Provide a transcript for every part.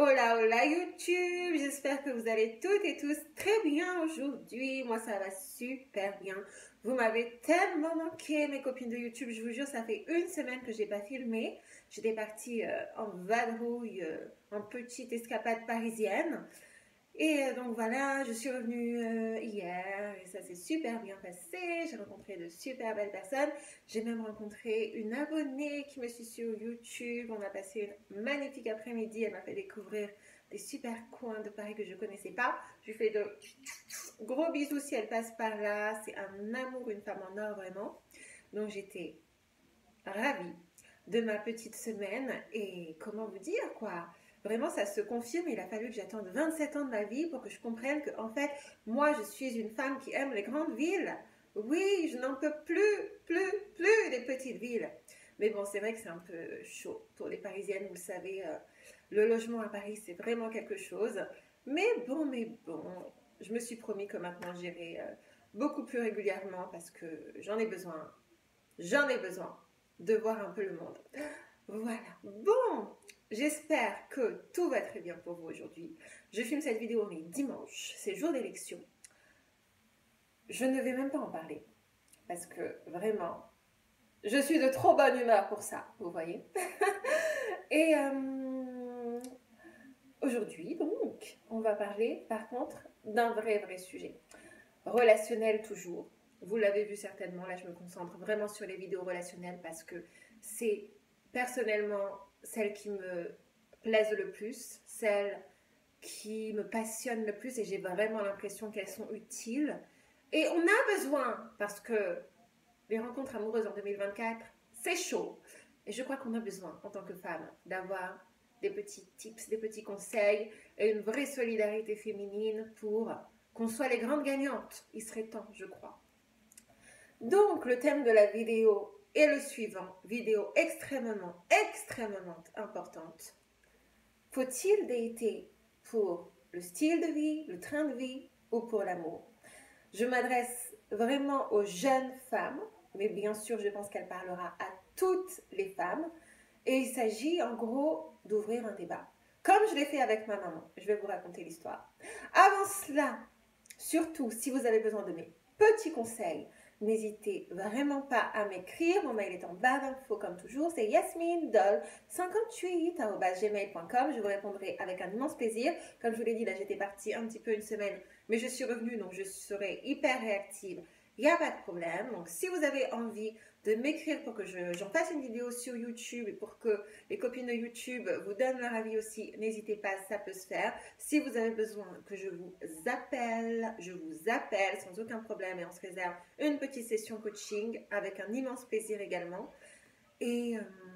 Hola, hola YouTube, j'espère que vous allez toutes et tous très bien aujourd'hui. Moi, ça va super bien. Vous m'avez tellement manqué, mes copines de YouTube. Je vous jure, ça fait une semaine que j'ai pas filmé. J'étais partie en vadrouille, en petite escapade parisienne. Et donc voilà, je suis revenue hier et ça s'est super bien passé. J'ai rencontré de super belles personnes. J'ai même rencontré une abonnée qui me suit sur YouTube. On a passé une magnifique après-midi. Elle m'a fait découvrir des super coins de Paris que je ne connaissais pas. Je lui fais de gros bisous si elle passe par là. C'est un amour, une femme en or vraiment. Donc j'étais ravie de ma petite semaine et comment vous dire quoi. Vraiment, ça se confirme. Il a fallu que j'attende 27 ans de ma vie pour que je comprenne que, en fait, moi, je suis une femme qui aime les grandes villes. Oui, je n'en peux plus des petites villes. Mais bon, c'est vrai que c'est un peu chaud pour les Parisiennes. Vous le savez, le logement à Paris, c'est vraiment quelque chose. Mais bon, je me suis promis que maintenant, j'irai beaucoup plus régulièrement parce que j'en ai besoin. J'en ai besoin de voir un peu le monde. Voilà. Bon, j'espère que tout va très bien pour vous aujourd'hui. Je filme cette vidéo, mais dimanche, c'est jour d'élection. Je ne vais même pas en parler parce que vraiment, je suis de trop bonne humeur pour ça, vous voyez. Et aujourd'hui, donc, on va parler par contre d'un vrai sujet. Relationnel toujours. Vous l'avez vu certainement, là je me concentre vraiment sur les vidéos relationnelles parce que c'est personnellement celles qui me plaisent le plus, celles qui me passionnent le plus et j'ai vraiment l'impression qu'elles sont utiles. Et on a besoin, parce que les rencontres amoureuses en 2024, c'est chaud. Et je crois qu'on a besoin, en tant que femme, d'avoir des petits tips, des petits conseils et une vraie solidarité féminine pour qu'on soit les grandes gagnantes. Il serait temps, je crois. Donc, le thème de la vidéo est le suivant. Vidéo extrêmement importante. Faut-il dater pour le style de vie, le train de vie ou pour l'amour? Je m'adresse vraiment aux jeunes femmes, mais bien sûr, je pense qu'elle parlera à toutes les femmes. Et il s'agit en gros d'ouvrir un débat. Comme je l'ai fait avec ma maman, je vais vous raconter l'histoire. Avant cela, surtout si vous avez besoin de mes petits conseils, n'hésitez vraiment pas à m'écrire. Mon mail est en barre d'infos comme toujours. C'est yasmindoll58@gmail.com. Je vous répondrai avec un immense plaisir. Comme je vous l'ai dit, là j'étais partie un petit peu une semaine, mais je suis revenue, donc je serai hyper réactive. Il n'y a pas de problème. Donc, si vous avez envie de m'écrire pour que j'en fasse une vidéo sur YouTube et pour que les copines de YouTube vous donnent leur avis aussi, n'hésitez pas, ça peut se faire. Si vous avez besoin que je vous appelle sans aucun problème et on se réserve une petite session coaching avec un immense plaisir également. Et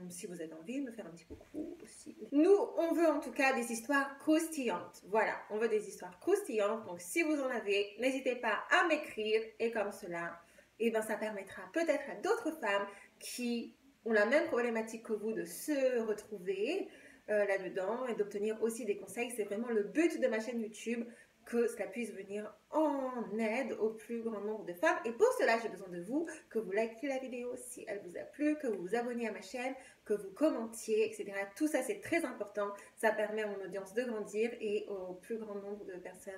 si vous avez envie de me faire un petit coucou aussi. Nous, on veut en tout cas des histoires croustillantes. Voilà, on veut des histoires croustillantes. Donc, si vous en avez, n'hésitez pas à m'écrire. Et comme cela, eh ben, ça permettra peut-être à d'autres femmes qui ont la même problématique que vous de se retrouver là-dedans et d'obtenir aussi des conseils. C'est vraiment le but de ma chaîne YouTube, que cela puisse venir en aide au plus grand nombre de femmes. Et pour cela, j'ai besoin de vous, que vous likez la vidéo si elle vous a plu, que vous vous abonnez à ma chaîne, que vous commentiez, etc. Tout ça, c'est très important. Ça permet à mon audience de grandir et au plus grand nombre de personnes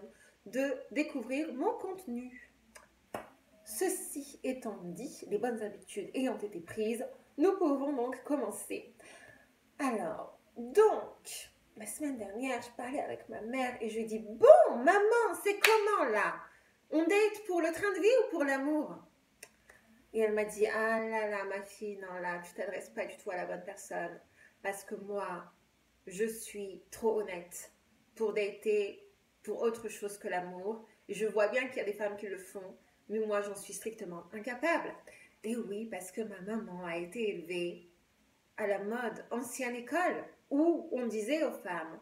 de découvrir mon contenu. Ceci étant dit, les bonnes habitudes ayant été prises, nous pouvons donc commencer. Alors, donc, la semaine dernière, je parlais avec ma mère et je lui ai dit « Bon, maman, c'est comment là? On date pour le train de vie ou pour l'amour ?» Et elle m'a dit « Ah là là, ma fille, non là, tu t'adresses pas du tout à la bonne personne. Parce que moi, je suis trop honnête pour dater pour autre chose que l'amour. Et je vois bien qu'il y a des femmes qui le font, mais moi, j'en suis strictement incapable. » Et oui, parce que ma maman a été élevée à la mode ancienne école, où on disait aux femmes,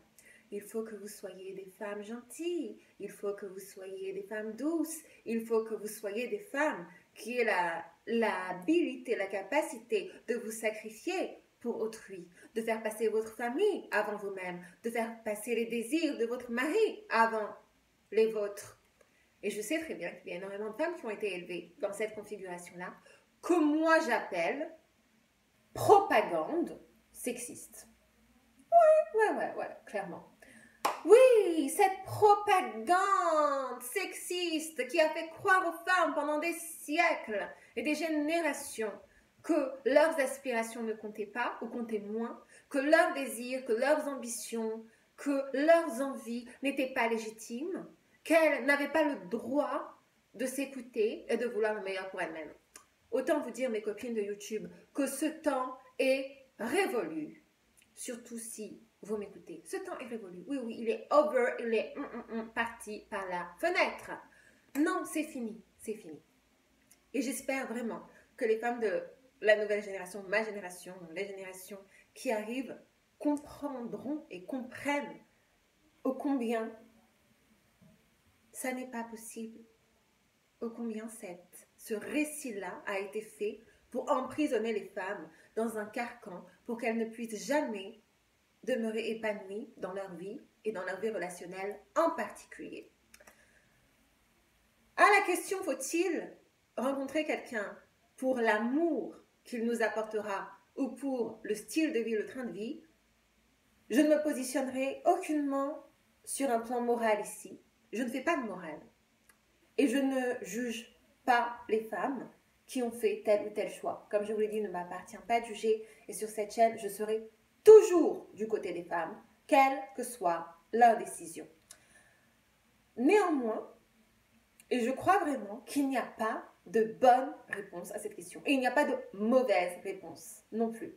il faut que vous soyez des femmes gentilles, il faut que vous soyez des femmes douces, il faut que vous soyez des femmes qui aient l'habilité, la capacité de vous sacrifier pour autrui, de faire passer votre famille avant vous-même, de faire passer les désirs de votre mari avant les vôtres. Et je sais très bien qu'il y a énormément de femmes qui ont été élevées dans cette configuration-là, que moi j'appelle propagande sexiste. Ouais, clairement. Oui, cette propagande sexiste qui a fait croire aux femmes pendant des siècles et des générations que leurs aspirations ne comptaient pas ou comptaient moins, que leurs désirs, que leurs ambitions, que leurs envies n'étaient pas légitimes, qu'elles n'avaient pas le droit de s'écouter et de vouloir le meilleur pour elles-mêmes. Autant vous dire, mes copines de YouTube, que ce temps est révolu. Surtout si vous m'écoutez. Ce temps est révolu. Oui, oui, il est over, il est parti par la fenêtre. Non, c'est fini, c'est fini. Et j'espère vraiment que les femmes de la nouvelle génération, ma génération, les générations qui arrivent, comprendront et comprennent ô combien ça n'est pas possible, ô combien ce récit-là a été fait pour emprisonner les femmes dans un carcan pour qu'elles ne puissent jamais demeurer épanouies dans leur vie et dans leur vie relationnelle en particulier. À la question, faut-il rencontrer quelqu'un pour l'amour qu'il nous apportera ou pour le style de vie, le train de vie? Je ne me positionnerai aucunement sur un plan moral ici. Je ne fais pas de morale. Et je ne juge pas les femmes qui ont fait tel ou tel choix. Comme je vous l'ai dit, il ne m'appartient pas de juger. Et sur cette chaîne, je serai toujours du côté des femmes, quelle que soit leur décision. Néanmoins, et je crois vraiment qu'il n'y a pas de bonne réponse à cette question. Et il n'y a pas de mauvaise réponse non plus.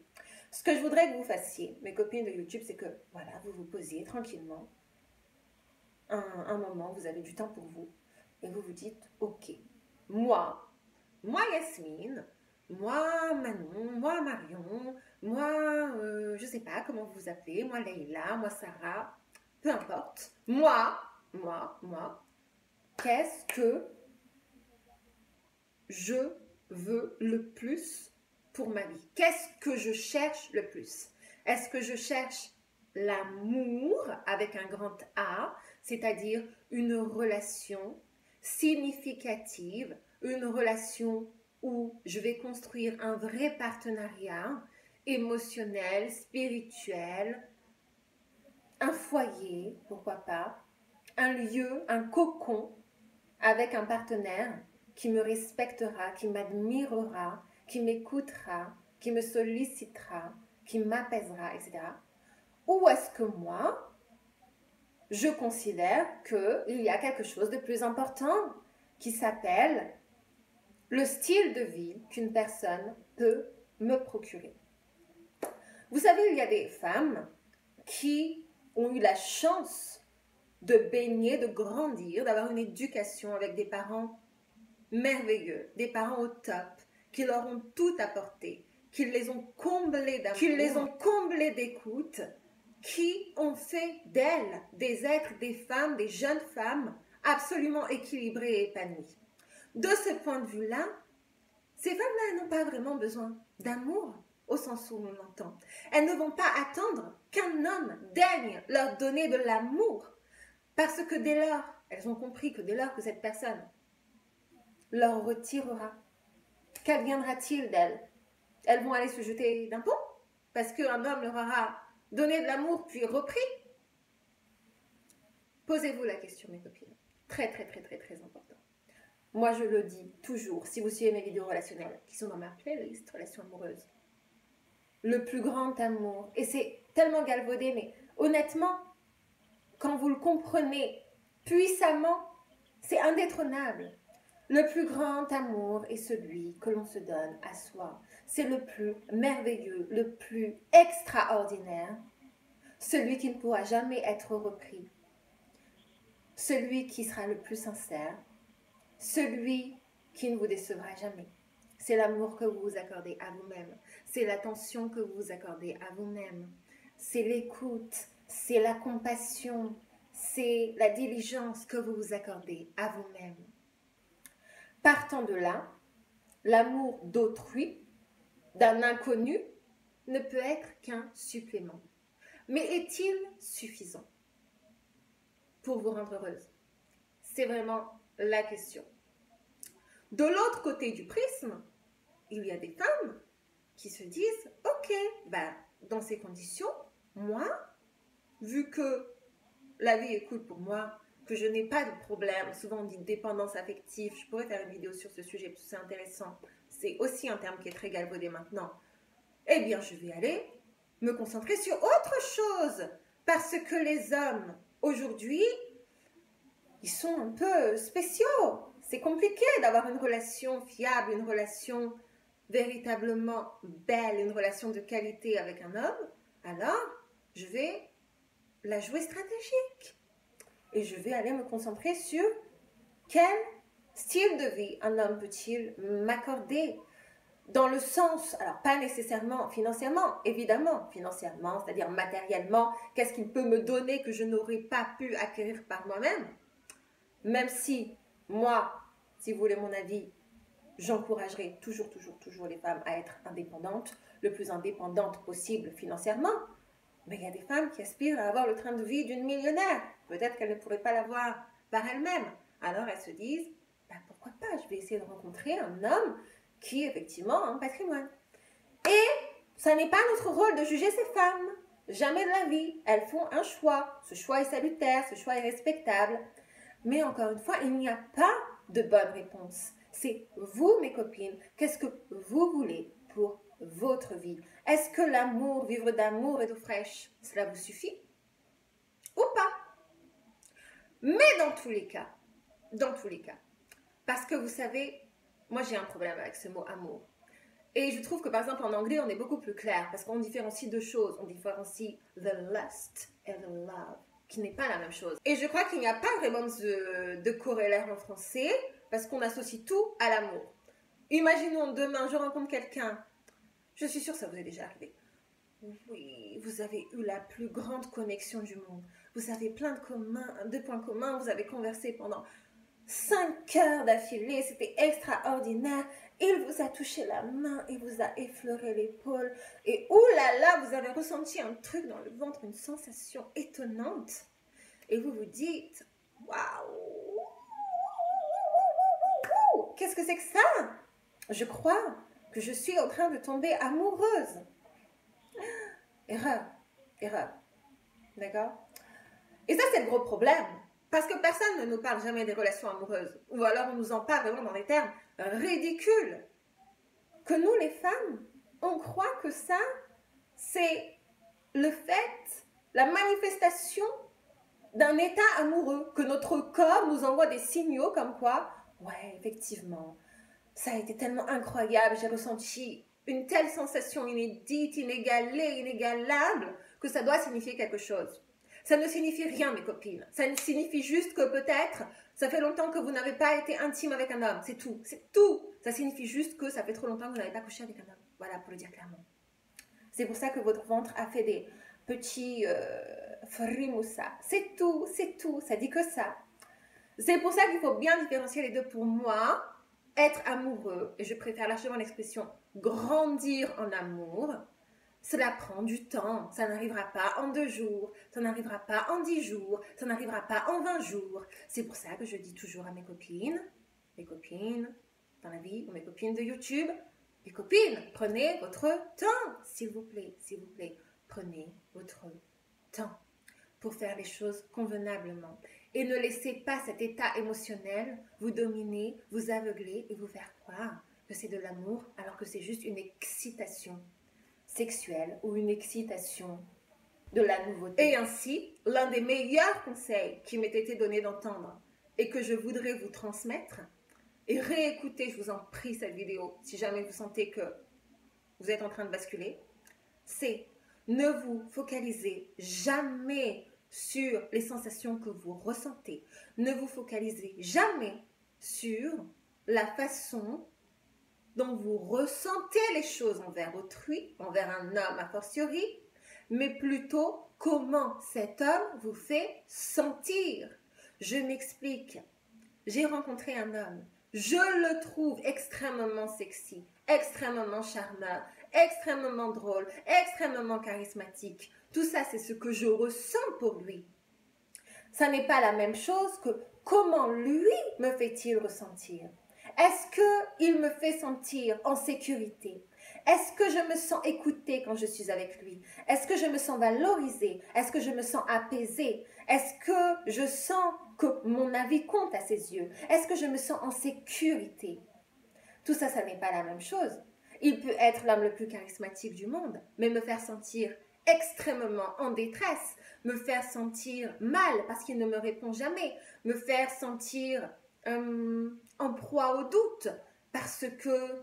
Ce que je voudrais que vous fassiez, mes copines de YouTube, c'est que voilà, vous vous posiez tranquillement un moment, vous avez du temps pour vous, et vous vous dites, ok, moi Yasmine, moi Manon, moi Marion, moi, je sais pas comment vous vous appelez, moi Leïla, moi Sarah, peu importe. Moi, qu'est-ce que je veux le plus pour ma vie? Qu'est-ce que je cherche le plus? Est-ce que je cherche l'amour avec un grand A, c'est-à-dire une relation significative, une relation où je vais construire un vrai partenariat émotionnel, spirituel, un foyer, pourquoi pas, un lieu, un cocon avec un partenaire qui me respectera, qui m'admirera, qui m'écoutera, qui me sollicitera, qui m'apaisera, etc. Ou est-ce que moi, je considère qu'il y a quelque chose de plus important qui s'appelle le style de vie qu'une personne peut me procurer. Vous savez, il y a des femmes qui ont eu la chance de baigner, de grandir, d'avoir une éducation avec des parents merveilleux, des parents au top, qui leur ont tout apporté, qui les ont comblés d'amour, qui les ont comblés d'écoute, qui ont fait d'elles des êtres, des femmes, des jeunes femmes absolument équilibrées et épanouies. De ce point de vue-là, ces femmes-là, elles n'ont pas vraiment besoin d'amour au sens où on l'entend. Elles ne vont pas attendre qu'un homme daigne leur donner de l'amour parce que dès lors, elles ont compris que dès lors que cette personne leur retirera, qu'adviendra-t-il d'elles? Elles vont aller se jeter d'un pont parce qu'un homme leur aura donné de l'amour puis repris. Posez-vous la question, mes copines. Très, très, très, très, très important. Moi, je le dis toujours, si vous suivez mes vidéos relationnelles, qui sont dans ma playlist Relations amoureuses, le plus grand amour, et c'est tellement galvaudé, mais honnêtement, quand vous le comprenez puissamment, c'est indétrônable. Le plus grand amour est celui que l'on se donne à soi. C'est le plus merveilleux, le plus extraordinaire, celui qui ne pourra jamais être repris, celui qui sera le plus sincère, celui qui ne vous décevra jamais. C'est l'amour que vous vous accordez à vous-même. C'est l'attention que vous vous accordez à vous-même. C'est l'écoute, c'est la compassion, c'est la diligence que vous vous accordez à vous-même. Partant de là, l'amour d'autrui, d'un inconnu, ne peut être qu'un supplément. Mais est-il suffisant pour vous rendre heureuse? C'est vraiment la question. De l'autre côté du prisme, il y a des femmes qui se disent « Ok, dans ces conditions, moi, vu que la vie est cool pour moi, que je n'ai pas de problème. Souvent on dit dépendance affective. Je pourrais faire une vidéo sur ce sujet parce que c'est intéressant. C'est aussi un terme qui est très galvaudé maintenant. Eh bien, je vais aller me concentrer sur autre chose. Parce que les hommes, aujourd'hui, ils sont un peu spéciaux. C'est compliqué d'avoir une relation fiable, une relation véritablement belle, une relation de qualité avec un homme. Alors, je vais la jouer stratégique. Et je vais aller me concentrer sur quel style de vie un homme peut-il m'accorder. Dans le sens, alors pas nécessairement financièrement, évidemment, financièrement, c'est-à-dire matériellement, qu'est-ce qu'il peut me donner que je n'aurais pas pu acquérir par moi-même. Même si, moi, si vous voulez mon avis, j'encouragerai toujours les femmes à être indépendantes, le plus indépendante possible financièrement. Mais il y a des femmes qui aspirent à avoir le train de vie d'une millionnaire. Peut-être qu'elles ne pourraient pas l'avoir par elles-mêmes. Alors elles se disent, bah, pourquoi pas, je vais essayer de rencontrer un homme qui, effectivement, a un patrimoine. Et ça n'est pas notre rôle de juger ces femmes. Jamais de la vie. Elles font un choix. Ce choix est salutaire, ce choix est respectable. Mais encore une fois, il n'y a pas de bonne réponse. C'est vous, mes copines, qu'est-ce que vous voulez pour votre vie? Est-ce que l'amour, vivre d'amour et d'eau fraîche, cela vous suffit? Ou pas? Mais dans tous les cas, parce que vous savez, moi j'ai un problème avec ce mot amour. Et je trouve que par exemple en anglais, on est beaucoup plus clair parce qu'on différencie deux choses. On différencie the lust et the love, qui n'est pas la même chose. Et je crois qu'il n'y a pas vraiment de corrélaire en français parce qu'on associe tout à l'amour. Imaginons demain, je rencontre quelqu'un, je suis sûre que ça vous est déjà arrivé. Oui, vous avez eu la plus grande connexion du monde. Vous avez plein de points communs, vous avez conversé pendant 5 heures d'affilée, c'était extraordinaire. Il vous a touché la main, il vous a effleuré l'épaule. Et oulala, vous avez ressenti un truc dans le ventre, une sensation étonnante. Et vous vous dites, waouh, qu'est-ce que c'est que ça? Je crois que je suis en train de tomber amoureuse. Erreur. D'accord? Et ça, c'est le gros problème. Parce que personne ne nous parle jamais des relations amoureuses. Ou alors on nous en parle vraiment dans des termes ridicules. Que nous, les femmes, on croit que ça, c'est le fait, la manifestation d'un état amoureux. Que notre corps nous envoie des signaux comme quoi, ouais, effectivement, ça a été tellement incroyable, j'ai ressenti une telle sensation inédite, inégalée, inégalable, que ça doit signifier quelque chose. Ça ne signifie rien, mes copines. Ça signifie juste que peut-être, ça fait longtemps que vous n'avez pas été intime avec un homme. C'est tout. C'est tout. Ça signifie juste que ça fait trop longtemps que vous n'avez pas couché avec un homme. Voilà, pour le dire clairement. C'est pour ça que votre ventre a fait des petits frimoussa. C'est tout. Ça dit que ça. C'est pour ça qu'il faut bien différencier les deux pour moi. Être amoureux, et je préfère largement l'expression grandir en amour. Cela prend du temps, ça n'arrivera pas en 2 jours, ça n'arrivera pas en 10 jours, ça n'arrivera pas en 20 jours. C'est pour ça que je dis toujours à mes copines dans la vie, ou mes copines de YouTube, mes copines, prenez votre temps, s'il vous plaît, prenez votre temps pour faire les choses convenablement. Et ne laissez pas cet état émotionnel vous dominer, vous aveugler et vous faire croire que c'est de l'amour alors que c'est juste une excitation sexuelle ou une excitation de la nouveauté. Et ainsi, l'un des meilleurs conseils qui m'ait été donné d'entendre et que je voudrais vous transmettre, et réécoutez, je vous en prie, cette vidéo, si jamais vous sentez que vous êtes en train de basculer, c'est ne vous focalisez jamais sur les sensations que vous ressentez. Ne vous focalisez jamais sur la façon dont vous ressentez les choses envers autrui, envers un homme a fortiori, mais plutôt comment cet homme vous fait sentir. Je m'explique. J'ai rencontré un homme. Je le trouve extrêmement sexy, extrêmement charmeur, extrêmement drôle, extrêmement charismatique. Tout ça, c'est ce que je ressens pour lui. Ça n'est pas la même chose que comment lui me fait-il ressentir. Est-ce qu'il me fait sentir en sécurité? Est-ce que je me sens écoutée quand je suis avec lui? Est-ce que je me sens valorisée? Est-ce que je me sens apaisée? Est-ce que je sens que mon avis compte à ses yeux? Est-ce que je me sens en sécurité? Tout ça, ça n'est pas la même chose. Il peut être l'homme le plus charismatique du monde, mais me faire sentir extrêmement en détresse, me faire sentir mal parce qu'il ne me répond jamais, me faire sentir en proie au doute parce que,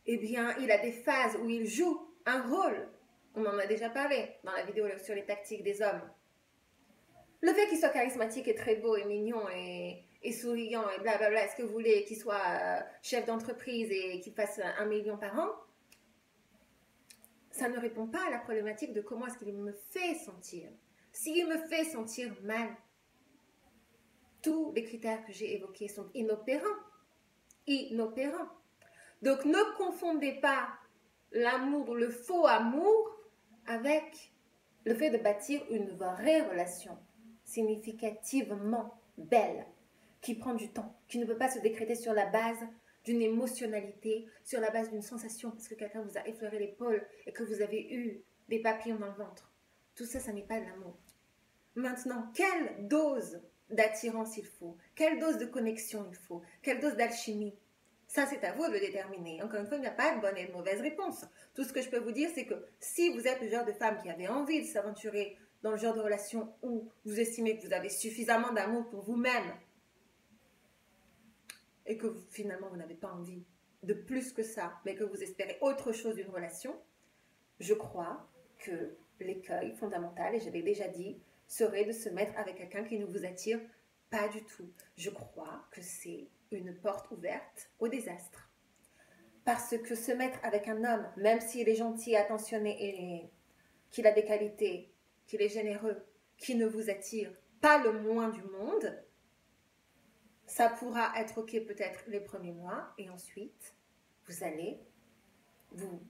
eh bien, il a des phases où il joue un rôle. On en a déjà parlé dans la vidéo sur les tactiques des hommes. Le fait qu'il soit charismatique et très beau et mignon et souriant et blablabla, est-ce que vous voulez qu'il soit chef d'entreprise et qu'il fasse 1 million par an? Ça ne répond pas à la problématique de comment est-ce qu'il me fait sentir. S'il me fait sentir mal, tous les critères que j'ai évoqués sont inopérants. Inopérants. Donc ne confondez pas l'amour, le faux amour, avec le fait de bâtir une vraie relation significativement belle, qui prend du temps, qui ne peut pas se décréter sur la base d'une émotionnalité, sur la base d'une sensation, parce que quelqu'un vous a effleuré l'épaule et que vous avez eu des papillons dans le ventre. Tout ça, ça n'est pas de l'amour. Maintenant, quelle dose d'attirance il faut? Quelle dose de connexion il faut? Quelle dose d'alchimie? Ça, c'est à vous de le déterminer. Encore une fois, il n'y a pas de bonne et de mauvaise réponse. Tout ce que je peux vous dire, c'est que si vous êtes le genre de femme qui avait envie de s'aventurer dans le genre de relation où vous estimez que vous avez suffisamment d'amour pour vous-même et que finalement vous n'avez pas envie de plus que ça, mais que vous espérez autre chose d'une relation, je crois que l'écueil fondamental, et je l'ai déjà dit, serait de se mettre avec quelqu'un qui ne vous attire pas du tout. Je crois que c'est une porte ouverte au désastre. Parce que se mettre avec un homme, même s'il est gentil, attentionné et qu'il a des qualités, qu'il est généreux, qui ne vous attire pas le moins du monde, ça pourra être ok peut-être les premiers mois et ensuite vous allez vous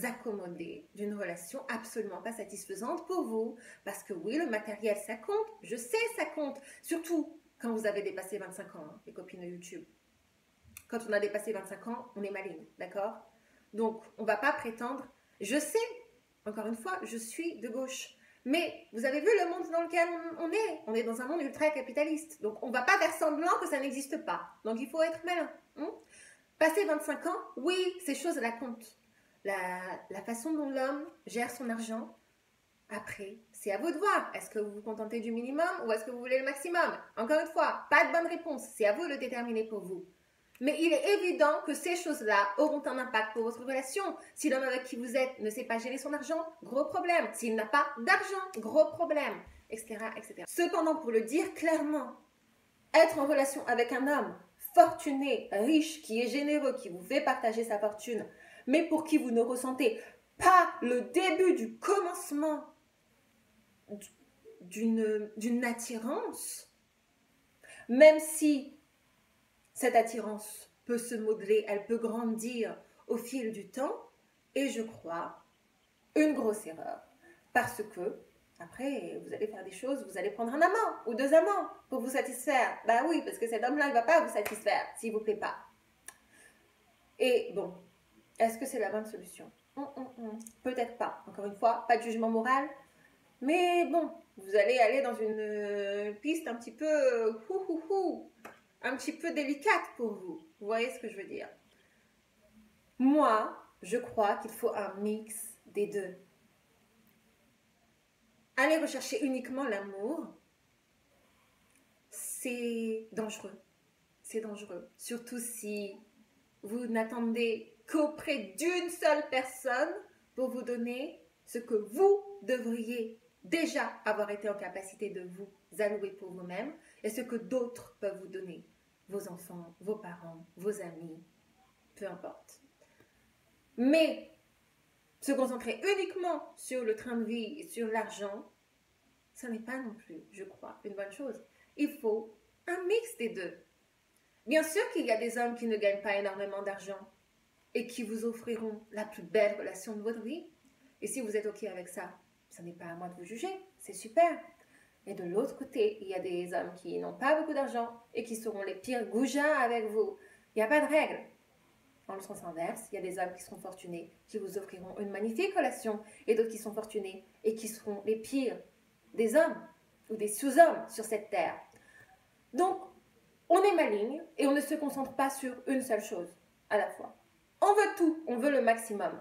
accommoder d'une relation absolument pas satisfaisante pour vous. Parce que oui, le matériel ça compte, je sais ça compte, surtout quand vous avez dépassé 25 ans, hein, les copines de YouTube. Quand on a dépassé 25 ans, on est maligne, d'accord? Donc, on ne va pas prétendre, je sais, encore une fois, je suis de gauche. Mais vous avez vu le monde dans lequel on est? On est dans un monde ultra-capitaliste. Donc, on ne va pas faire semblant que ça n'existe pas. Donc, il faut être malin. Passer 25 ans, oui, ces choses-là comptent. La façon dont l'homme gère son argent, après, c'est à vous de voir. Est-ce que vous vous contentez du minimum ou est-ce que vous voulez le maximum? Encore une fois, pas de bonne réponse. C'est à vous de le déterminer pour vous. Mais il est évident que ces choses-là auront un impact pour votre relation. Si l'homme avec qui vous êtes ne sait pas gérer son argent, gros problème. S'il n'a pas d'argent, gros problème, etc., etc. Cependant, pour le dire clairement, être en relation avec un homme fortuné, riche, qui est généreux, qui vous fait partager sa fortune, mais pour qui vous ne ressentez pas le début du commencement d'une attirance, même si cette attirance peut se modeler, elle peut grandir au fil du temps, et je crois une grosse erreur. Parce que, après, vous allez faire des choses, vous allez prendre un amant ou 2 amants pour vous satisfaire. Bah oui, parce que cet homme-là, il ne va pas vous satisfaire s'il ne vous plaît pas. Et bon, est-ce que c'est la bonne solution? Peut-être pas. Encore une fois, pas de jugement moral. Mais bon, vous allez aller dans une piste un petit peu un petit peu délicate pour vous. Vous voyez ce que je veux dire? Moi, je crois qu'il faut un mix des deux. Aller rechercher uniquement l'amour, c'est dangereux. C'est dangereux. Surtout si vous n'attendez qu'auprès d'une seule personne pour vous donner ce que vous devriez déjà avoir été en capacité de vous allouer pour vous-même et ce que d'autres peuvent vous donner. Vos enfants, vos parents, vos amis, peu importe. Mais se concentrer uniquement sur le train de vie et sur l'argent, ça n'est pas non plus, je crois, une bonne chose. Il faut un mix des deux. Bien sûr qu'il y a des hommes qui ne gagnent pas énormément d'argent et qui vous offriront la plus belle relation de votre vie. Et si vous êtes OK avec ça, ça n'est pas à moi de vous juger, c'est super. Et de l'autre côté, il y a des hommes qui n'ont pas beaucoup d'argent et qui seront les pires goujats avec vous. Il n'y a pas de règle. dans le sens inverse, il y a des hommes qui seront fortunés, qui vous offriront une magnifique relation, et d'autres qui sont fortunés et qui seront les pires des hommes ou des sous-hommes sur cette terre. Donc, on est maligne et on ne se concentre pas sur une seule chose à la fois. On veut tout, on veut le maximum.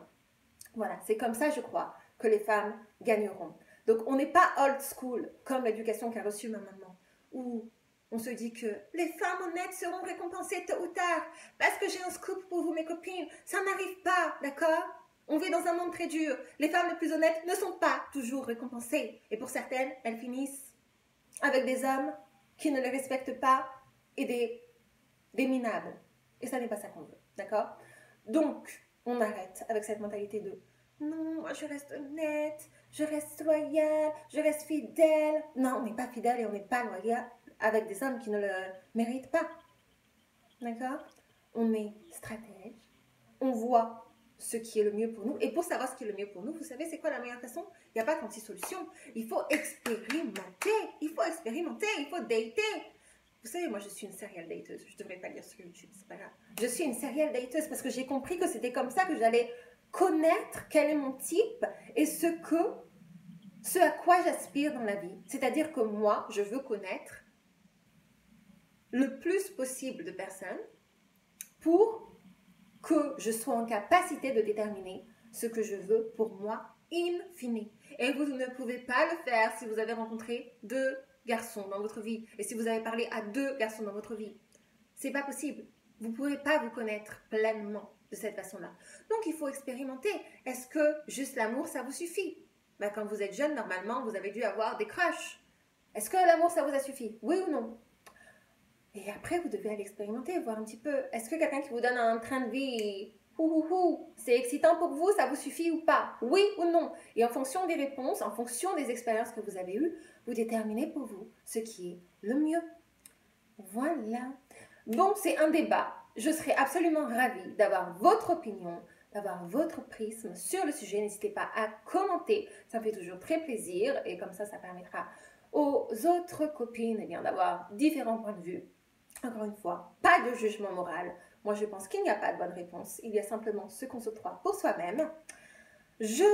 Voilà, c'est comme ça, je crois, que les femmes gagneront. Donc, on n'est pas old school, comme l'éducation qu'a reçue ma maman, où on se dit que les femmes honnêtes seront récompensées tôt ou tard, parce que j'ai un scoop pour vous, mes copines. Ça n'arrive pas, d'accord? On vit dans un monde très dur. Les femmes les plus honnêtes ne sont pas toujours récompensées. Et pour certaines, elles finissent avec des hommes qui ne les respectent pas et des minables. Et ça n'est pas ça qu'on veut, d'accord? Donc, on arrête avec cette mentalité de « Non, moi je reste honnête, je reste loyale, je reste fidèle. » Non, on n'est pas fidèle et on n'est pas loyal avec des hommes qui ne le méritent pas. D'accord? On est stratège, on voit ce qui est le mieux pour nous. Et pour savoir ce qui est le mieux pour nous, vous savez c'est quoi la meilleure façon? Il n'y a pas 36 solutions. Il faut expérimenter, il faut dater. Vous savez, moi je suis une serial dateuse. Je ne devrais pas le dire sur YouTube, c'est pas grave. Je suis une serial dateuse parce que j'ai compris que c'était comme ça que j'allais connaître quel est mon type et ce à quoi j'aspire dans la vie. C'est-à-dire que moi, je veux connaître le plus possible de personnes pour que je sois en capacité de déterminer ce que je veux pour moi in fine. Et vous ne pouvez pas le faire si vous avez rencontré 2 garçons dans votre vie et si vous avez parlé à 2 garçons dans votre vie. C'est pas possible. Vous ne pourrez pas vous connaître pleinement de cette façon-là. Donc, il faut expérimenter. Est-ce que juste l'amour, ça vous suffit? Ben, quand vous êtes jeune, normalement, vous avez dû avoir des crushs. Est-ce que l'amour, ça vous a suffi? Oui ou non? Et après, vous devez aller expérimenter, voir un petit peu. Est-ce que quelqu'un qui vous donne un train de vie, c'est excitant pour vous, ça vous suffit ou pas? Oui ou non? Et en fonction des réponses, en fonction des expériences que vous avez eues, vous déterminez pour vous ce qui est le mieux. Voilà. Bon, c'est un débat. Je serais absolument ravie d'avoir votre opinion, d'avoir votre prisme sur le sujet. N'hésitez pas à commenter, ça me fait toujours très plaisir et comme ça permettra aux autres copines d'avoir différents points de vue. Encore une fois, pas de jugement moral. Moi, je pense qu'il n'y a pas de bonne réponse. Il y a simplement ce qu'on s'octroie pour soi-même. Je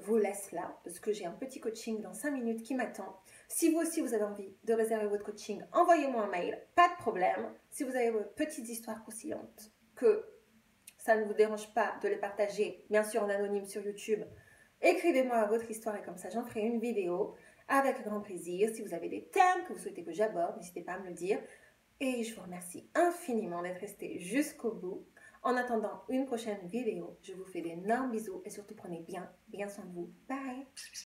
vous laisse là parce que j'ai un petit coaching dans 5 minutes qui m'attend. Si vous aussi vous avez envie de réserver votre coaching, envoyez-moi un mail, pas de problème. Si vous avez vos petites histoires croustillantes, que ça ne vous dérange pas de les partager, bien sûr en anonyme sur YouTube, écrivez-moi votre histoire et comme ça j'en ferai une vidéo avec grand plaisir. Si vous avez des thèmes que vous souhaitez que j'aborde, n'hésitez pas à me le dire. Et je vous remercie infiniment d'être resté jusqu'au bout. En attendant une prochaine vidéo, je vous fais d'énormes bisous et surtout prenez bien soin de vous. Bye!